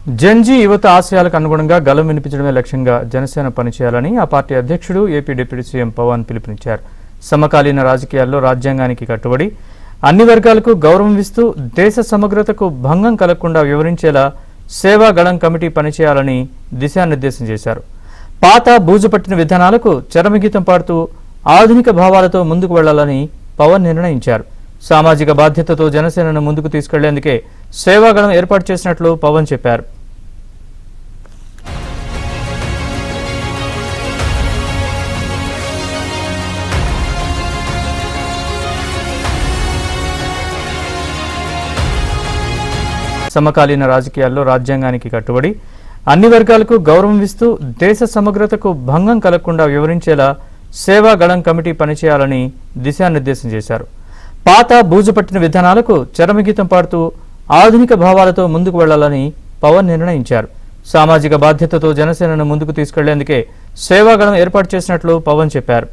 Gen Z యువత ఆశయాలకు అనుగుణంగా గలం వినిపించడమే లక్ష్యంగా జనసేన పనిచేయాలని ఆ పార్టీ అధ్యక్షుడు ఏపీ డిప్యూటీ సీఎం పవన్ పిలుపునిచ్చారు. సమకాలీన రాజకీయాల్లో రాజ్యాంగానికి కట్టుబడి అన్ని వర్గాలకు గౌరవం ఇస్తూ దేశ సమగ్రతకు భంగం కలగకుండా వివరించేలా సేవా గళం కమిటీ పనిచేయాలని దిశానిర్దేశం చేశారు. పాత బూజుపట్టిన విధానాలకు చరమగీతం పాడుతూ ఆధునిక భావాలతో ముందుకు వెళ్లాలని పవన్ నిర్ణయించారు. సామాజిక బాధ్యతతో జనసేనను ముందుకు తీసుకెళ్లేందుకే సేవాగళం ఏర్పాటు చేసినట్లు పవన్ చెప్పారు. సమకాలీన రాజకీయాల్లో రాజ్యాంగానికి కట్టుబడి అన్ని వర్గాలకు గౌరవం ఇస్తూ దేశ సమగ్రతకు భంగం కలగకుండా వివరించేలా సేవా గళం కమిటీ పనిచేయాలని దిశానిర్దేశం చేశారు. పాత బూజుపట్టిన విధానాలకు చరమగీతం పాడుతూ ఆధునిక భావాలతో ముందుకు వెళ్లాలని పవన్ నిర్ణయించారు. సామాజిక బాధ్యతతో జనసేనను ముందుకు తీసుకెళ్లేందుకే సేవాగళం ఏర్పాటు చేసినట్లు పవన్ చెప్పారు.